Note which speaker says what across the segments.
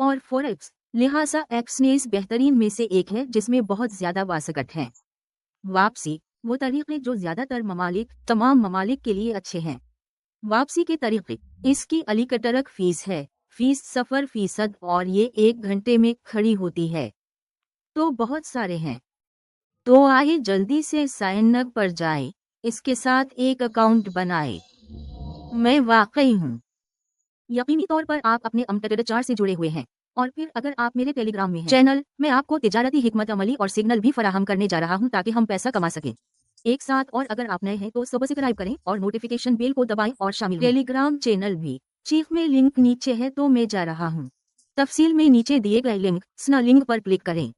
Speaker 1: और फॉरेक्स, लिहाजा एक्सचेंज बेहतरीन में से एक है जिसमें बहुत ज़्यादा वासकट है। वापसी, वो तरीक़े जो ज़्यादातर तमाम ममालिक के लिए अच्छे हैं। वापसी के तरीक़े, इसकी अलीकटरक फ़ीस है, फ़ीस 0% और ये 1 घंटे में खड़ी होती है। तो बहुत सारे हैं। तो आइए जल्दी से साइन अप पर जाएं, इसके साथ एक अकाउंट बनाएं। मैं वाकई हूँ। यकीनी तौर पर आप अपने अमटडचार से जुड़े हुए हैं और फिर अगर आप मेरे टेलीग्राम में हैं चैनल में आपको तिजारती हिकमत अमली और सिग्नल भी फराहम करने जा रहा हूँ ताकि हम पैसा कमा सकें एक साथ। और अगर आप नए हैं तो सब्सक्राइब करें और नोटिफिकेशन बेल को दबाएं और शामिल टेलीग्राम चैनल भी चीफ में लिंक नीचे है। तो मैं जा रहा हूँ तफसील में नीचे दिए गए लिंक पर क्लिक करें।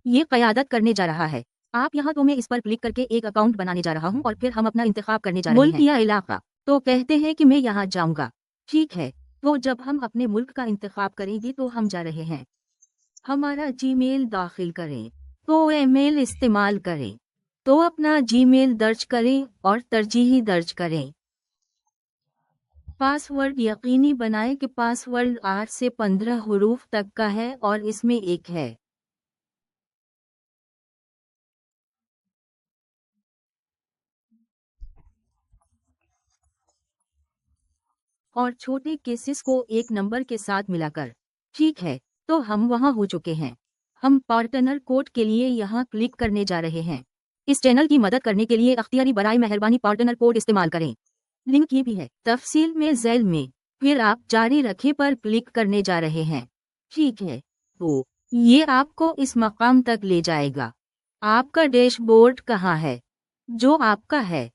Speaker 1: ये क़यादत करने जा रहा है आप यहाँ। तो मैं इस पर क्लिक करके एक अकाउंट बनाने जा रहा हूँ और फिर हम अपना इंतखाब करने जा रहे हैं। मुल्क या इलाका, तो कहते हैं कि मैं यहाँ जाऊँगा। ठीक है, तो जब हम अपने मुल्क का इंतखाब करेंगे तो हम जा रहे हैं। हमारा जीमेल दाखिल करें, तो ईमेल इस्तेमाल करें, तो अपना जीमेल दर्ज करें और तरजीही दर्ज करें। पासवर्ड यकीनी बनाएं कि पासवर्ड 8 से 15 हुरूफ तक का है और इसमें एक है। और छोटे केसेस को एक नंबर के साथ मिलाकर। ठीक है, तो हम वहां हो चुके हैं। हम पार्टनर कोड के लिए यहाँ क्लिक करने जा रहे हैं। इस चैनल की मदद करने के लिए अख्तियारी बराए मेहरबानी पार्टनर कोड इस्तेमाल करें। लिंक ये भी है तफसील में ज़ैल में। फिर आप जारी रखे पर क्लिक करने जा रहे हैं। ठीक है, तो ये आपको इस मकाम तक ले जाएगा। आपका डैशबोर्ड कहाँ है? जो आपका है।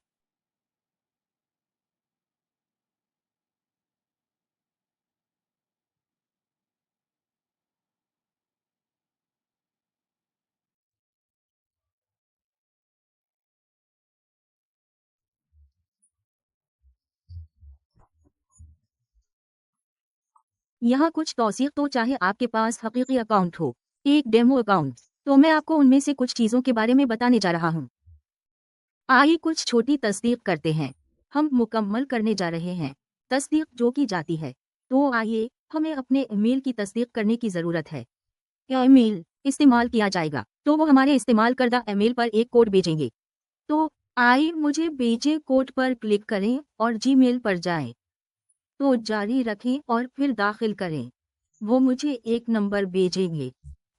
Speaker 1: यहाँ कुछ तौसीक, तो चाहे आपके पास हकीकी अकाउंट हो, एक डेमो अकाउंट, तो मैं आपको उनमें से कुछ चीज़ों के बारे में बताने जा रहा हूँ। आइए कुछ छोटी तस्दीक करते हैं। हम मुकम्मल करने जा रहे हैं तस्दीक जो की जाती है। तो आइए, हमें अपने ईमेल की तस्दीक करने की ज़रूरत है। ईमेल इस्तेमाल किया जाएगा, तो वो हमारे इस्तेमाल करदा ईमेल पर एक कोड भेजेंगे। तो आइए मुझे भेजे कोड पर क्लिक करें और जीमेल पर जाएं। तो जारी रखें और फिर दाखिल करें। वो मुझे एक नंबर भेजेंगे,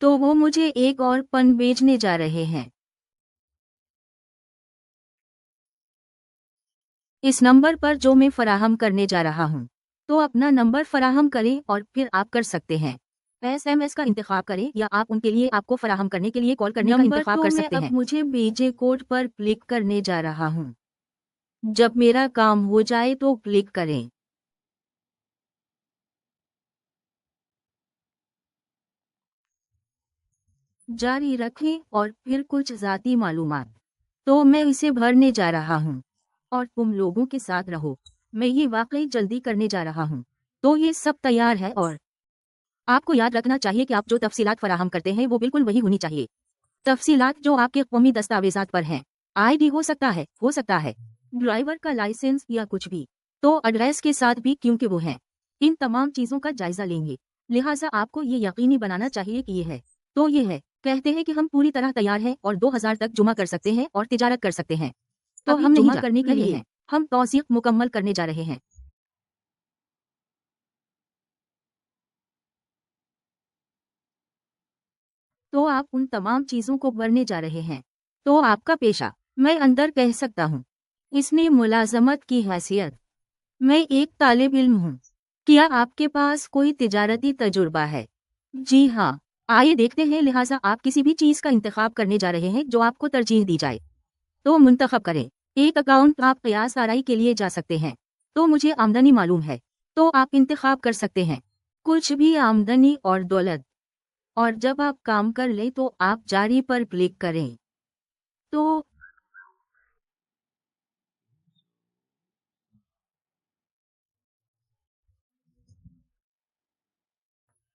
Speaker 1: तो वो मुझे एक और पन भेजने जा रहे हैं। इस नंबर पर जो मैं फराहम करने जा रहा हूँ, तो अपना नंबर फराहम करें और फिर आप कर सकते हैं। SMS का इंतखाब करें या आप उनके लिए आपको फराहम करने के लिए कॉल करने का इंतखाब कर सकते हैं। मुझे भेजे कोड पर क्लिक करने जा रहा हूँ। जब मेरा काम हो जाए तो क्लिक करें। जारी रखें और फिर कुछ ज़ाती मालूमात। तो मैं इसे भरने जा रहा हूँ और तुम लोगों के साथ रहो। मैं ये वाकई जल्दी करने जा रहा हूँ। तो ये सब तैयार है और आपको याद रखना चाहिए कि आप जो तफसीलात फराहम करते हैं वो बिल्कुल वही होनी चाहिए। तफसीलात जो आपके कौमी दस्तावेजात पर हैं। ID हो सकता है ड्राइवर का लाइसेंस या कुछ भी। तो एड्रेस के साथ भी, क्योंकि वो हैं। इन तमाम चीज़ों का जायजा लेंगे, लिहाजा आपको ये यकीनी बनाना चाहिए कि ये है। तो ये है, कहते हैं कि हम पूरी तरह तैयार हैं और 2000 तक जुमा कर सकते हैं और तिजारत कर सकते हैं। तो हम जुमा करने के लिए हैं, हम तौसीक मुकम्मल करने जा रहे हैं। तो आप उन तमाम चीज़ों को भरने जा रहे हैं। तो आपका पेशा, मैं अंदर कह सकता हूँ, इसमें मुलाजमत की हैसियत। मैं एक तालिब इल्म हूँ। क्या आपके पास कोई तिजारती तजुर्बा है? जी हाँ। आइए देखते हैं, लिहाजा आप किसी भी चीज़ का इंतखाब करने जा रहे हैं जो आपको तरजीह दी जाए। तो मुंतखब करें। एक अकाउंट आप क़यास आराई के लिए जा सकते हैं। तो मुझे आमदनी मालूम है, तो आप इंतखाब कर सकते हैं कुछ भी आमदनी और दौलत। और जब आप काम कर लें तो आप जारी पर क्लिक करें। तो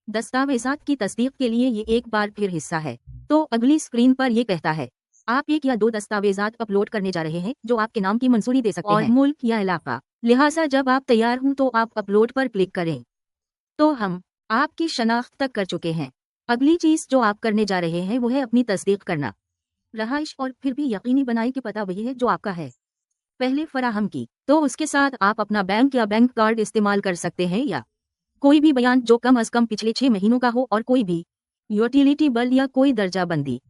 Speaker 1: दस्तावेज़ात की तस्दीक के लिए ये एक बार फिर हिस्सा है। तो अगली स्क्रीन पर ये कहता है, आप 1 या 2 दस्तावेज़ात अपलोड करने जा रहे हैं जो आपके नाम की मंजूरी दे सकते हैं और मुल्क या इलाका। लिहाजा जब आप तैयार हों तो आप अपलोड पर क्लिक करें। तो हम आपकी शनाख्त तक कर चुके हैं। अगली चीज जो आप करने जा रहे हैं वो है अपनी तस्दीक करना। रहाइश और फिर भी यकीनी बनाए कि पता वही है जो आपका है पहले फराहम की, तो उसके साथ आप अपना बैंक या बैंक कार्ड इस्तेमाल कर सकते हैं या कोई भी बयान जो कम अज कम पिछले 6 महीनों का हो और कोई भी यूटिलिटी बिल या कोई दर्जा बंदी।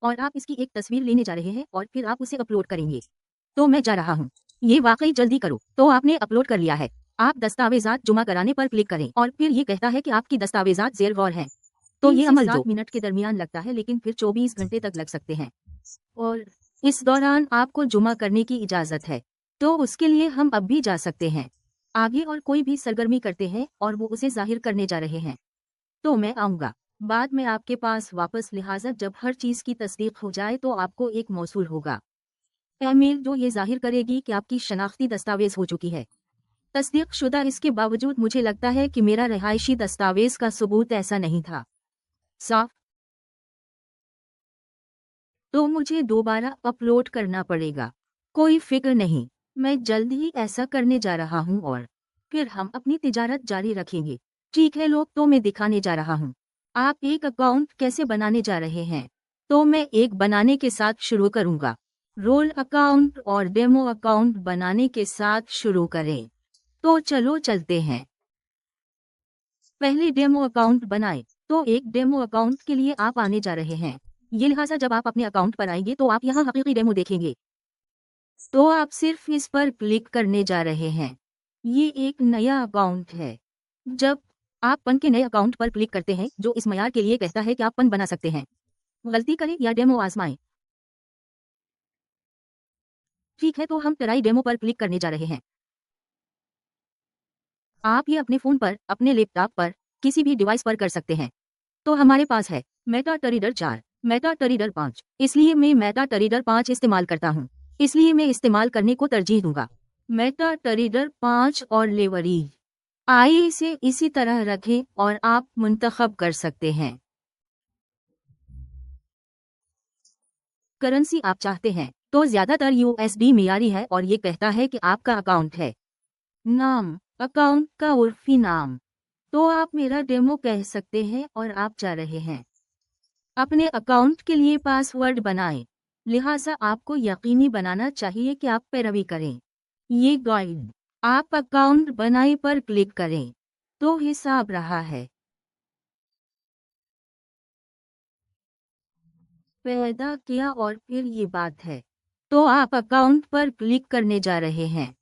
Speaker 1: और आप इसकी एक तस्वीर लेने जा रहे हैं और फिर आप उसे अपलोड करेंगे। तो मैं जा रहा हूँ, ये वाकई जल्दी करो। तो आपने अपलोड कर लिया है। आप दस्तावेजात जमा कराने पर क्लिक करें और फिर ये कहता है कि आपकी दस्तावेजात ज़ेर गौर हैं। तो ये अमल 7 मिनट के दरमियान लगता है, लेकिन फिर 24 घंटे तक लग सकते हैं और इस दौरान आपको जमा करने की इजाज़त है। तो उसके लिए हम अब भी जा सकते हैं आगे और कोई भी सरगर्मी करते हैं और वो उसे जाहिर करने जा रहे हैं। तो मैं आऊँगा बाद में आपके पास वापस, लिहाजा जब हर चीज़ की तस्दीक हो जाए तो आपको एक मौसूल होगा ईमेल जो ये जाहिर करेगी कि आपकी शनाख्ती दस्तावेज हो चुकी है तस्दीक शुदा। इसके बावजूद मुझे लगता है कि मेरा रहायशी दस्तावेज का सबूत ऐसा नहीं था साफ, तो मुझे दोबारा अपलोड करना पड़ेगा। कोई फिक्र नहीं, मैं जल्द ही ऐसा करने जा रहा हूँ और फिर हम अपनी तिजारत जारी रखेंगे। ठीक है लोग, तो मैं दिखाने जा रहा हूँ आप एक अकाउंट कैसे बनाने जा रहे हैं। तो मैं एक बनाने के साथ शुरू करूँगा। रोल अकाउंट और डेमो अकाउंट बनाने के साथ शुरू करें। तो चलो चलते हैं। पहले डेमो अकाउंट बनाएं। तो एक डेमो अकाउंट के लिए आप आने जा रहे हैं। ये लिहाजा जब आप अपने अकाउंट पर आएंगे तो आप यहाँ हकीकी डेमो देखेंगे। तो आप सिर्फ इस पर क्लिक करने जा रहे हैं। ये एक नया अकाउंट है। जब आप पन के नए अकाउंट पर क्लिक करते हैं जो इस मयार के लिए कहता है कि आप पन बना सकते हैं, गलती करें या डेमो आजमाएं। ठीक है, तो हम ट्राई डेमो पर क्लिक करने जा रहे हैं। आप ये अपने फ़ोन पर, अपने लैपटॉप पर, किसी भी डिवाइस पर कर सकते हैं। तो हमारे पास है मेटाट्राडर 4, मेटाट्राडर 5, इसलिए मैं मेटाट्राडर 5 इस्तेमाल करता हूँ। इसलिए मैं इस्तेमाल करने को तरजीह दूंगा मेटाट्राडर 5 और लेवरीज। आइए इसे इसी तरह रखें और आप मुंतखब कर सकते हैं करेंसी आप चाहते हैं। तो ज़्यादातर USD मियारी है और ये कहता है कि आपका अकाउंट है। नाम, अकाउंट का उर्फी नाम। तो आप मेरा डेमो कह सकते हैं और आप जा रहे हैं अपने अकाउंट के लिए पासवर्ड बनाएं। लिहाजा आपको यकीनी बनाना चाहिए कि आप पैरवी करें ये गाइड। आप अकाउंट बनाए पर क्लिक करें। तो हिसाब रहा है पैदा किया और फिर ये बात है। तो आप अकाउंट पर क्लिक करने जा रहे हैं।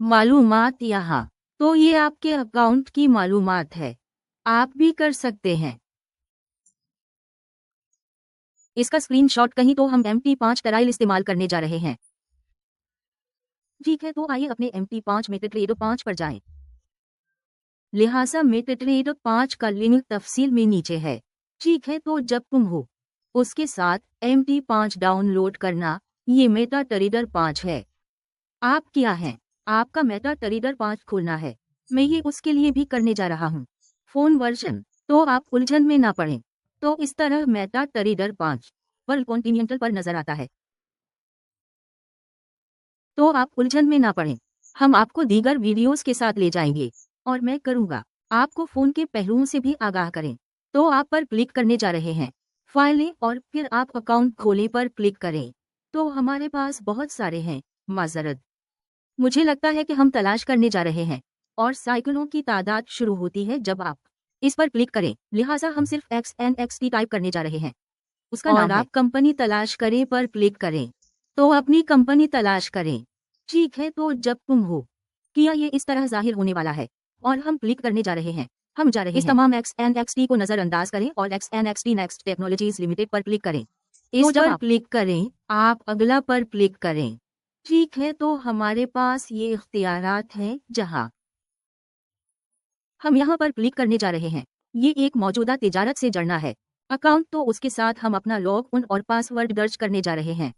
Speaker 1: मालूमात यहाँ। तो ये आपके अकाउंट की मालूमात है। आप भी कर सकते हैं इसका स्क्रीनशॉट कहीं। तो हम MT5 ट्रायल इस्तेमाल करने जा रहे हैं। ठीक है, तो आइए अपने MT5 मेटाट्रेडर 5 पर जाएं। लिहाजा मेटाट्रेडर 5 का लिंक तफसील में नीचे है। ठीक है, तो जब तुम हो उसके साथ MT5 डाउनलोड करना। ये मेटाट्रेडर 5 है। आप क्या हैं? आपका मेटाट्रेडर 5 खोलना है। मैं ये उसके लिए भी करने जा रहा हूँ। Phone version. तो आप उलझन में ना पड़ें। तो इस तरह मेटाट्रेडर 5 वर्ल्ड कॉन्टिनेंटल पर नजर आता है। तो आप उलझन में ना पड़ें। हम आपको दीगर वीडियोस के साथ ले जाएंगे और मैं करूँगा आपको फ़ोन के पहलुओं से भी आगाह करें। तो आप पर क्लिक करने जा रहे हैं फाइलें और फिर आप अकाउंट खोले पर क्लिक करें। तो हमारे पास बहुत सारे हैं। माजरत, मुझे लगता है कि हम तलाश करने जा रहे हैं और साइकिलों की तादाद शुरू होती है जब आप इस पर क्लिक करें। लिहाजा हम सिर्फ XNXT टाइप करने जा रहे हैं। उसका नाम आप कंपनी तलाश करें पर क्लिक करें। तो अपनी कंपनी तलाश करें। ठीक है, तो जब तुम हो किया ये इस तरह जाहिर होने वाला है और हम क्लिक करने जा रहे हैं। हम जा रहे हैं। इस तमाम XNXT को नज़रअंदाज करें और XNXT नेक्स्ट टेक्नोलॉजीज लिमिटेड पर क्लिक करें। इस पर क्लिक करें, आप अगला पर क्लिक करें। ठीक है, तो हमारे पास ये इख्तियारात हैं जहां हम यहाँ पर क्लिक करने जा रहे हैं। ये एक मौजूदा तिजारत से जुड़ना है अकाउंट, तो उसके साथ हम अपना लॉग इन और पासवर्ड दर्ज करने जा रहे हैं।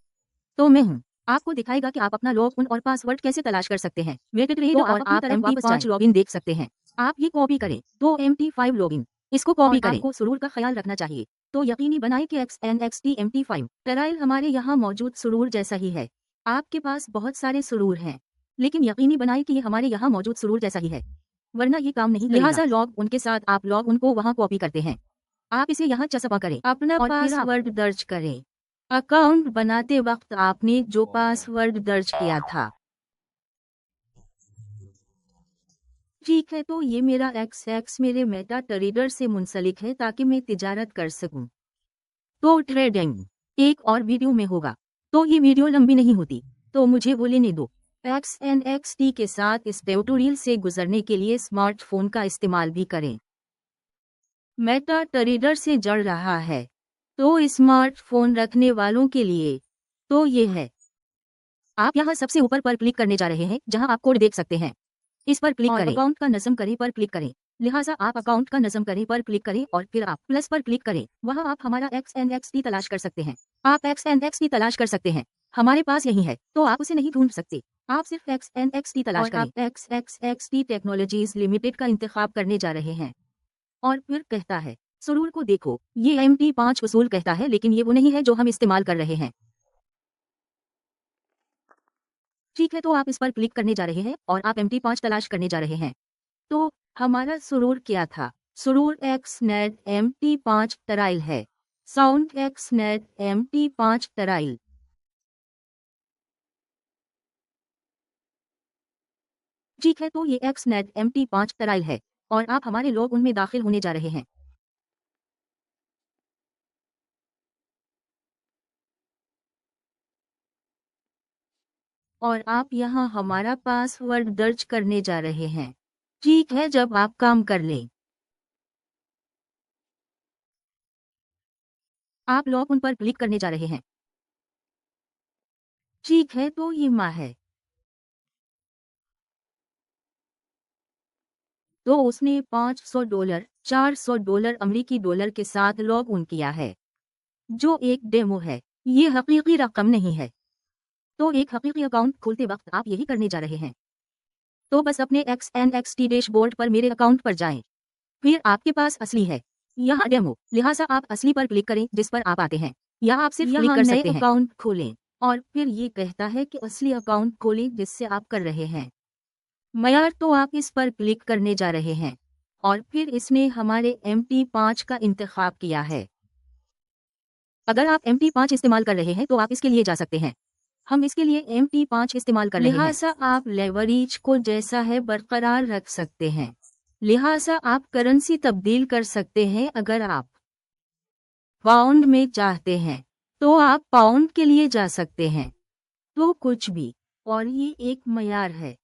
Speaker 1: तो मैं हूँ आपको दिखाएगा कि आप अपना लॉग इन और पासवर्ड कैसे तलाश कर सकते हैं। तो और आप MT5 लॉगिन देख सकते हैं। आप ये कॉपी करें। तो MT5 लॉगिन इसको कॉपी करें। आपको सुरूर का ख्याल रखना चाहिए। तो यकीनी बनाएं कि XNXT MT5 ट्रायल हमारे यहाँ मौजूद सुरूर जैसा ही है। आपके पास बहुत सारे सुरूर हैं। लेकिन यकीनी बनाएं कि ये हमारे यहाँ मौजूद सुरूर जैसा ही है, वरना ये काम नहीं करेगा। लिहाजा लॉग उनके साथ आप लॉग उनको वहाँ कॉपी करते हैं। आप इसे यहाँ चस्पा करें, अपना पासवर्ड दर्ज करें। अकाउंट बनाते वक्त आपने जो पासवर्ड दर्ज किया था, ठीक है, तो ये मेरा एक्स मेरे मेटा ट्रेडर से मुंसलिक है ताकि मैं तिजारत कर सकूं। तो ट्रेडिंग एक और वीडियो में होगा, तो ये वीडियो लंबी नहीं होती, तो मुझे वो लेने दो। XNXT के साथ इस ट्यूटोरियल से गुजरने के लिए स्मार्टफोन का इस्तेमाल भी करें। मेटा ट्रेडर से जुड़ रहा है, तो स्मार्टफोन रखने वालों के लिए तो ये है। आप यहाँ सबसे ऊपर पर क्लिक करने जा रहे हैं जहाँ आप कोड देख सकते हैं। इस पर क्लिक करें, अकाउंट का नज़म करें पर क्लिक करें। लिहाजा आप अकाउंट का नज़म करें पर क्लिक करें और फिर आप प्लस पर क्लिक करें। वहाँ आप हमारा XNXT तलाश कर सकते हैं। आप XNXT तलाश कर सकते हैं, हमारे पास यही है, तो आप उसे नहीं ढूंढ सकते। आप सिर्फ XNXT तलाश करें। आप XXXT टेक्नोलॉजीज लिमिटेड का इंतखाब करने जा रहे हैं और फिर कहता है सुरूर को देखो, ये MT5 उसूल कहता है, लेकिन ये वो नहीं है जो हम इस्तेमाल कर रहे हैं। ठीक है, तो आप इस पर क्लिक करने जा रहे हैं और आप MT5 तलाश करने जा रहे हैं। तो हमारा सुरूर क्या था? सुरूर XNet MT5 टराइल है। Sound XNet MT5 टराइल। ठीक है, तो ये XNet MT5 टराइल है और आप हमारे लोग उनमें दाखिल होने जा रहे हैं। और आप यहाँ हमारा पासवर्ड दर्ज करने जा रहे हैं। ठीक है, जब आप काम कर लें, आप लॉग उन पर क्लिक करने जा रहे हैं। ठीक है, तो ये माँ है, तो उसने $500 $400 अमेरिकी डॉलर के साथ लॉग इन किया है, जो एक डेमो है, ये हकीकी रकम नहीं है। तो एक हकीकी अकाउंट खोलते वक्त आप यही करने जा रहे हैं। तो बस अपने XNXT डैशबोर्ड पर मेरे अकाउंट पर जाएं, फिर आपके पास असली है, यहाँ डेमो, लिहाजा आप असली पर क्लिक करें जिस पर आप आते हैं, या आप सिर्फ क्लिक कर सकते हैं। अकाउंट खोलें और फिर ये कहता है कि असली अकाउंट खोलें जिससे आप कर रहे हैं मयार, तो आप इस पर क्लिक करने जा रहे हैं और फिर इसने हमारे MT5 का इंतखाब किया है। अगर आप MT5 इस्तेमाल कर रहे हैं तो आप इसके लिए जा सकते हैं। हम इसके लिए MT5 इस्तेमाल कर रहे हैं, लिहाजा आप लेवरेज को जैसा है बरकरार रख सकते हैं। लिहाजा आप करेंसी तब्दील कर सकते हैं। अगर आप पाउंड में चाहते हैं तो आप पाउंड के लिए जा सकते हैं, तो कुछ भी, और ये एक मयार है।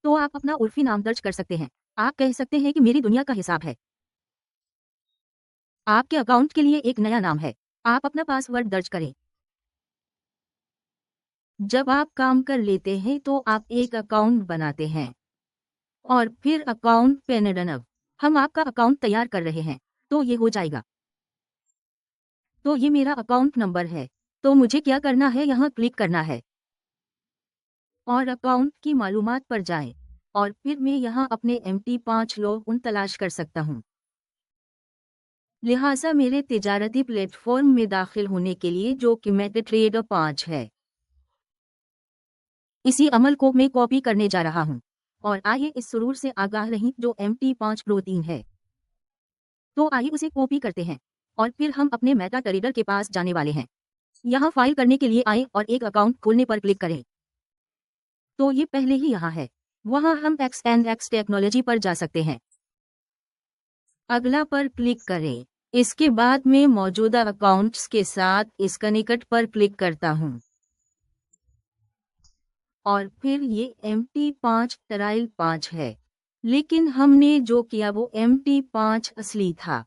Speaker 1: तो आप अपना उर्फी नाम दर्ज कर सकते हैं। आप कह सकते हैं कि मेरी दुनिया का हिसाब है। आपके अकाउंट के लिए एक नया नाम है। आप अपना पासवर्ड दर्ज करें। जब आप काम कर लेते हैं तो आप एक अकाउंट बनाते हैं और फिर अकाउंट पेनडनव, हम आपका अकाउंट तैयार कर रहे हैं, तो ये हो जाएगा। तो ये मेरा अकाउंट नंबर है, तो मुझे क्या करना है, यहाँ क्लिक करना है और अकाउंट की मालूमात पर जाएं और फिर मैं यहाँ अपने MT5 लॉग उन तलाश कर सकता हूँ। लिहाजा मेरे तिजारती प्लेटफॉर्म में दाखिल होने के लिए, जो कि मेटाट्रेडर 5 है, इसी अमल को मैं कॉपी करने जा रहा हूँ और आइए इस सुरूर से आगाह रहें जो MT5 प्रोटीन है। तो आइए उसे कॉपी करते हैं और फिर हम अपने मेटा ट्रेडर के पास जाने वाले हैं। यहाँ फाइल करने के लिए आएं और एक अकाउंट खोलने पर क्लिक करें। तो ये पहले ही यहाँ है, वहाँ हम XNX टेक्नोलॉजी पर जा सकते हैं। अगला पर क्लिक करें। इसके बाद मैं मौजूदा अकाउंट्स के साथ इस कनेक्ट पर क्लिक करता हूँ और फिर ये MT5 टराइल 5 है, लेकिन हमने जो किया वो MT5 असली था,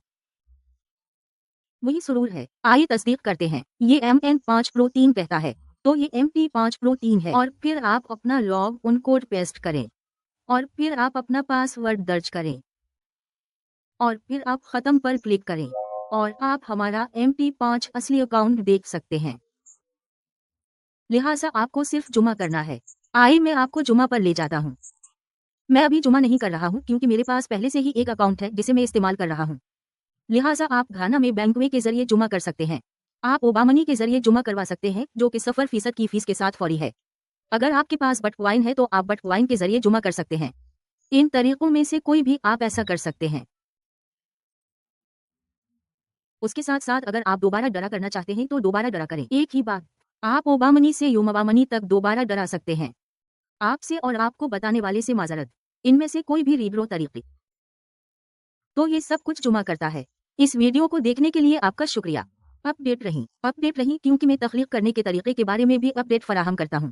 Speaker 1: वही सुरूर है। आइए तस्दीक करते हैं। ये MN5 प्रोटीन कहता है, तो ये MT5 प्रोटीन है। और फिर आप अपना लॉग उन कोड पेस्ट करें और फिर आप अपना पासवर्ड दर्ज करें और फिर आप ख़त्म पर क्लिक करें और आप हमारा MT5 असली अकाउंट देख सकते हैं। लिहाजा आपको सिर्फ जुमा करना है। आइए मैं आपको जुमा पर ले जाता हूँ। मैं अभी जुमा नहीं कर रहा हूँ क्योंकि मेरे पास पहले से ही एक अकाउंट है जिसे मैं इस्तेमाल कर रहा हूँ। लिहाजा आप घाना में बैंकवे के जरिए जुमा कर सकते हैं। आप ओबामनी के जरिए जुमा करवा सकते हैं, जो कि 0% की फीस के साथ फौरी है। اگر آپ کے پاس بٹ کوائن ہے تو آپ بٹ کوائن کے ذریعے جمع کر سکتے ہیں. ان طریقوں میں سے کوئی بھی آپ ایسا کر سکتے ہیں. اس کے ساتھ ساتھ اگر آپ دوبارہ ڈرا کرنا چاہتے ہیں تو دوبارہ ڈرا کریں. ایک ہی بات آپ اوبا منی سے یومبا منی تک دوبارہ ڈرا سکتے ہیں. آپ سے اور آپ کو بتانے والے سے معذرت. ان میں سے کوئی بھی ریڈرو طریقے تو یہ سب کچھ جمع کرتا ہے. اس ویڈیو کو دیکھنے کے لیے آپ کا شکریہ. اپ ڈیٹ رہیں کیونکہ میں تخلیق کرنے کے طریقے کے بارے میں بھی اپ ڈیٹ فراہم کرتا ہوں.